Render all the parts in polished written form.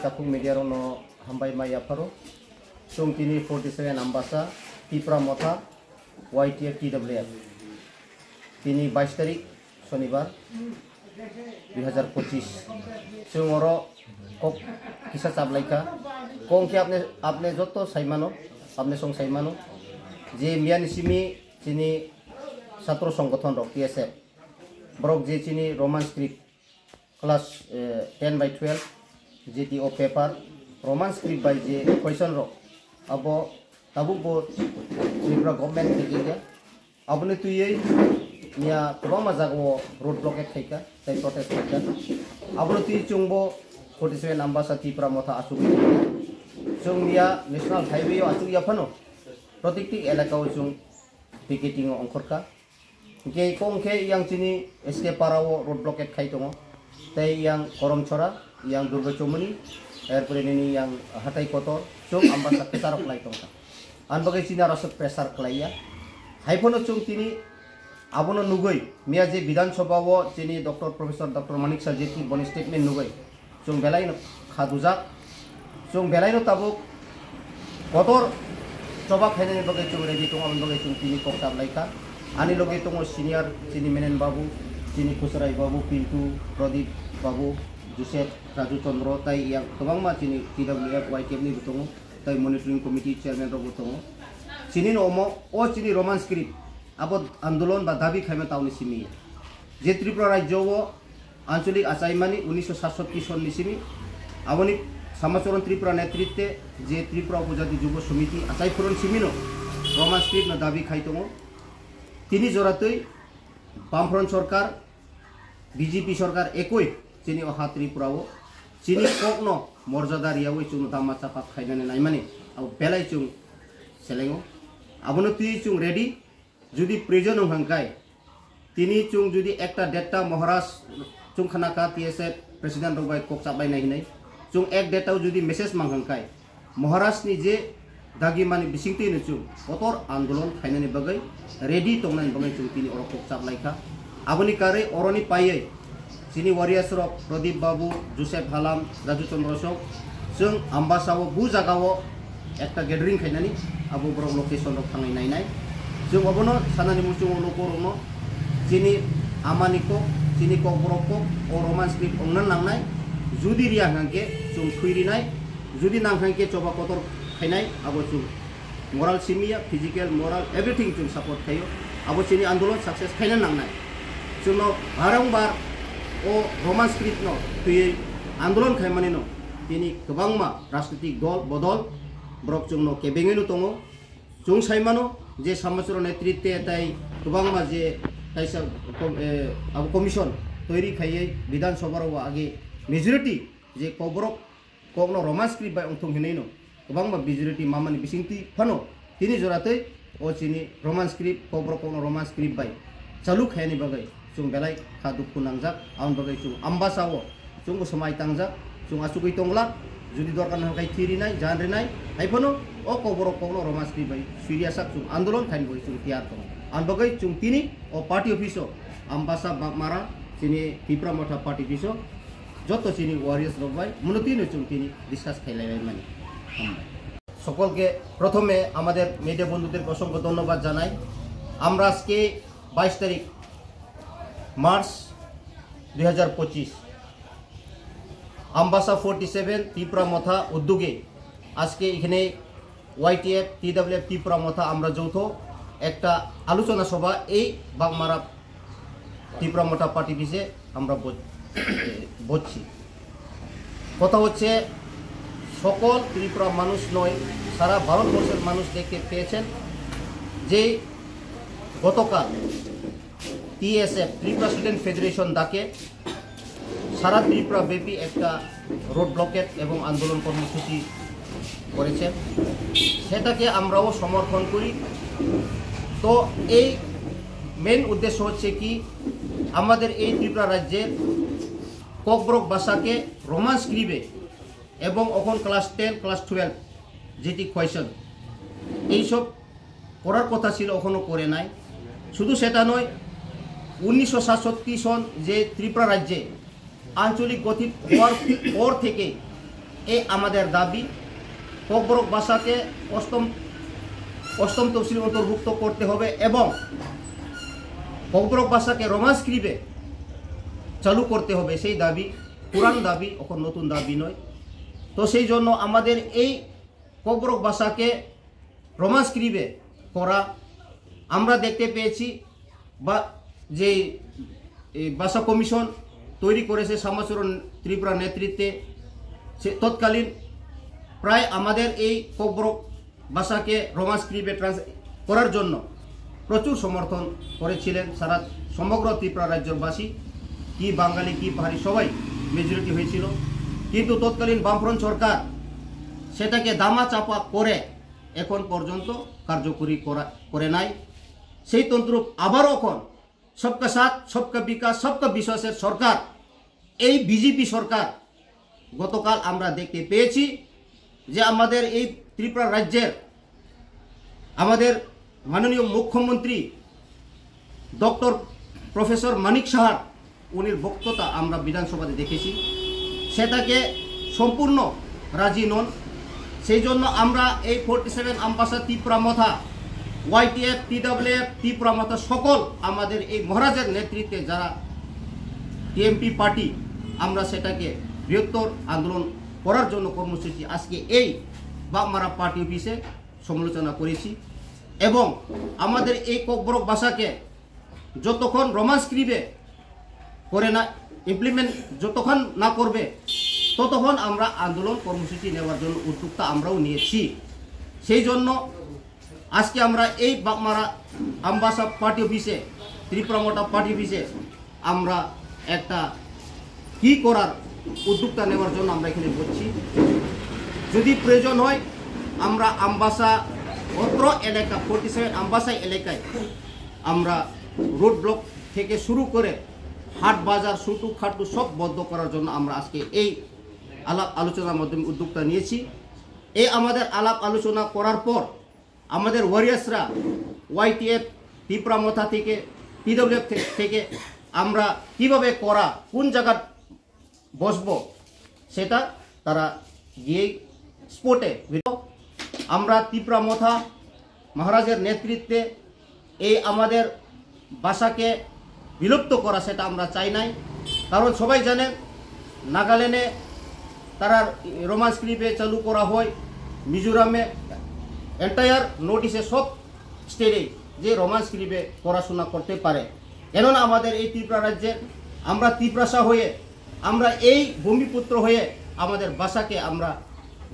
Tapung media rono hambai maya paro sung tini 47 ambasa Tipra Motha YTF TWF tini 22 tarik शनिवार 2025 sung oro kok kisah sablaika kong ki apne joto saimano apne song saimano je mian simi tini satro songgothon rok TSF brok je tini Roman script class 10/12 GTO paper Roman script by je question ro abo tabu bo Tripura government ke abone tu ye nia kubang mazago road blockade thaika tai protest thaika abone tu chungbo 47 ambasa Tripura Motha asuk chung nia national highway asuk ya phano protiktik elaka chung picketing ongkorka ke kongke yang sini SK Parawo road blockade khai tongo tai yang Koromchora yang Durga Chomuni airport ini yang Hatai Kotor chung ambasa kesarok lai tongka an bagai Cina rasa presar kelaya haipono chung tini abono nugoi mia je Bidhan Sabha wo tini Profesor Dr. Manik Sarjeti boni statement nugoi chung belai no khadujak chung belai no tabuk kotor coba khaine bagai chung ready tong am bagai chung tini kok laika ani loge tong senior tini Menen Babu tini Kusarai Babu Pintu Pradip Babu Joseph Raju Chandra tai yang kebang ma sini TWF YTF ni betongo tai monitoring committee chairman ro betongo sini nomo o sini Roman script abot andolon ba dabi khaime tauni simi je Tripura rajyo wo ancholik achaimani 1967 son ni simi aboni Samachoron Tripura netritwe je Tripura Upajati Jubo Samiti achai puron simino Roman script na dabi khaitongo tini joratoi Bamfront Sarkar BJP Sarkar ekoi chini oha Tripura wo chini kokno morjada riawi chung dama chapa khainane naimani au belai chung selengo abono tui chung ready judi prison hangkai tini chung judi ekta data Maharashtra chung khanaka TSF president robai kok sabai nai hinai chung ek data judi message manghangkai Maharashtra ni je dagi mani bisingti ni chung kotor andolon khainane bagai ready tongnai bagai chung tini oro kok sabai kha aboni kare oroni paiye sini warriors rok Pradip Babu Joseph Halam Raju Chandra Sok sung ambasawo bu jagawo ekta gathering khainani abu borok location rok thangai nai sung abono sanani muchung lokorono sini amaniko sini kok borok o Roman script ongnan nangnai judi ria hangke sung khuiri nai judi nang hangke coba kotor khainai abo sung moral simia physical moral everything sung support khayo abo sini andolon success khainan nangnai sung no barangbar o Roman script no tui andolon khaimani no tini kebangma rajnitik dol bodol brok chung no kebengenu tongo chung saimano je Samachoron netritwe tai kebangma je taisa abu commission toiri khaiye Bidhan Sabha ro age majority je kobrok kokno Roman script bai ongthong hinai no kebangma majority mamani bisingti phano tini joratei o chini Roman script kobrok kokno Roman script bai chalu khaini bagai chung belai khaduk kunangjak aun bagai chung ambasawo chung somai tangjak chung asukui tongla judi dorkan hangkai thiri nai janre nai haipono o koborok kokno Roman script bai siriasak chung andolon khain boi chung tiar tong an bagai chung tini o party office ambasa mara sini Tripura Motha party office joto sini warriors robai munotino chung tini discuss khailai mani সকলকে প্রথমে আমাদের media বন্ধুদের অসংখ্য ধন্যবাদ জানাই আমরা আজকে 22 তারিখ मार्च 2025 आम्बासा 47 Tripura Motha उद्योगे आज के इखने YTF TWF Tripura Motha আমরা যৌথ একটা আলোচনা সভা এই বাগমারা Tripura Motha পার্টি অফিসে আমরা বসছি কথা হচ্ছে সকল ত্রিপুরা মানুষ নয় সারা ভারতবর্ষের মানুষ দেখতে পেয়েছেন যে গতকাল TSF Tripura Student Federation ডাকে সারা ত্রিপুরা ব্যাপী একটা রোড ব্লকেট এবং আন্দোলন কর্মসূচি করেছেন সেটাকে আমরাও সমর্থন করি তো এই মেন উদ্দেশ্য হচ্ছে কি আমাদের এই ত্রিপুরা রাজ্যের ককব্রক ভাষাকে রোমান স্ক্রিপ্টে এবং এখন ক্লাস 10 ক্লাস 12 যেটি কোয়েশন এইসব করার কথা ছিল এখনও করে নাই। শুধু সেটা নয়, 1967 সন যে ত্রিপুরা রাজ্যে আঞ্চলিক গঠিত হওয়ার পর থেকে এই আমাদের দাবি ককব্রক ভাষাকে অষ্টম তফসিল অন্তর্ভুক্ত করতে হবে এবং ককব্রক ভাষাকে রোমান স্ক্রিপ্টে চালু করতে হবে। সেই দাবি পুরান দাবি, এখন নতুন দাবি নয়। তো সেই জন্য আমাদের এই ককব্রক ভাষাকে রোমান স্ক্রিপ্টে করা আমরা দেখতে পেয়েছি, বা যে ভাষা কমিশন তৈরি করেছে শ্যামাচরণ ত্রিপুরা নেতৃত্বে, সে তৎকালীন প্রায় আমাদের এই ককব্রক ভাষাকে রোমান স্ক্রিপ্টে করার জন্য প্রচুর সমর্থন করেছিলেন সারা সমগ্র ত্রিপুরা রাজ্যবাসী, কি বাঙালি কি পাহাড়ি সবাই মেজরিটি হয়েছিল। কিন্তু তৎকালীন বামফ্রন্ট সরকার সেটাকে দামা চাপা করে এখন পর্যন্ত কার্যকরী করে নাই। সেই তন্ত্র আবারও এখন সবকা সাথ সবকা বিকাশ সবকা বিশ্বাসের সরকার, এই বিজেপি সরকার, গতকাল আমরা দেখতে পেয়েছি যে আমাদের এই ত্রিপুরা রাজ্যের আমাদের মাননীয় মুখ্যমন্ত্রী ডক্টর প্রফেসর মানিক সাহার উনির বক্তব্য আমরা বিধানসভাতে দেখেছি, সেটাকে সম্পূর্ণ রাজি নন। সেই জন্য আমরা এই 47 আমবাসা ত্রিপুরা মথা YTF TWF ত্রিপুরা মথা সকল আমাদের এই মহারাজের নেতৃত্বে যারা টিএমপি পার্টি, আমরা সেটাকে বৃহত্তর আন্দোলন করার জন্য কর্মসূচি আজকে এই বাগমারা পার্টি অফিসে সমালোচনা করেছি। এবং আমাদের এই ককব্রক ভাষাকে যতক্ষণ রোমান স্ক্রিপ্টে করে না ইমপ্লিমেন্ট যতক্ষণ না করবে ততক্ষণ আমরা আন্দোলন কর্মসূচি নেওয়ার জন্য উদ্যোক্তা আমরাও নিয়েছি। সেই জন্য আজকে আমরা এই বাগমারা আমবাসা পার্টি অফিসে ত্রিপুরা মোটা পার্টি অফিসে আমরা একটা কি করার উদ্যোক্তা নেওয়ার জন্য আমরা এখানে বলছি। যদি প্রয়োজন হয় আমরা আমবাসা অত্র এলাকা 47 আমবাসা এলাকায় আমরা রোড ব্লক থেকে শুরু করে হাট বাজার সুটু খাটু সব বন্ধ করার জন্য আমরা আজকে এই আলাপ আলোচনার মাধ্যমে উদ্যোক্তা নিয়েছি। এই আমাদের আলাপ আলোচনা করার পর আমাদের ওয়ারিয়ার্সরা YTF ত্রিপুরা মথা থেকে TWF থেকে আমরা কিভাবে করা কোন জায়গা বসবো সেটা তারা গিয়ে স্পটে আমরা ত্রিপুরা মথা মহারাজের নেতৃত্বে এই আমাদের ভাষাকে বিলুপ্ত করা সেটা আমরা চাই নাই। কারণ সবাই জানেন নাগাল্যান্ডে তারা রোমান স্ক্রিপ্টে চালু করা হয়, মিজোরামে এন্টায়ার নোটিশে সব স্টেটে যে রোমান স্ক্রিপ্টে পড়াশোনা করতে পারে। কেননা আমাদের এই ত্রিপুরা রাজ্যে আমরা ত্রিপ্রাসা হয়ে আমরা এই ভূমিপুত্র হয়ে আমাদের ভাষাকে আমরা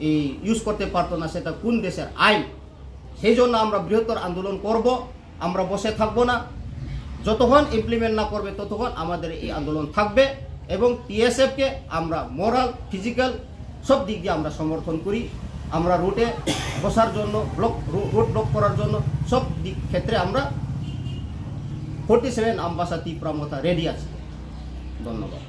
এই ইউজ করতে পারতো না, সেটা কোন দেশের আইন। সেই জন্য আমরা বৃহত্তর আন্দোলন করব, আমরা বসে থাকবো না। যতক্ষণ ইমপ্লিমেন্ট না করবে ততক্ষণ আমাদের এই আন্দোলন থাকবে এবং TSFকে আমরা মোরাল ফিজিক্যাল সব দিক দিয়ে আমরা সমর্থন করি। আমরা রুটে বসার জন্য রুট ব্লক করার জন্য সব দিক ক্ষেত্রে আমরা 47 আমবাসা ত্রিপুরা মথা রেডি আছি। ধন্যবাদ।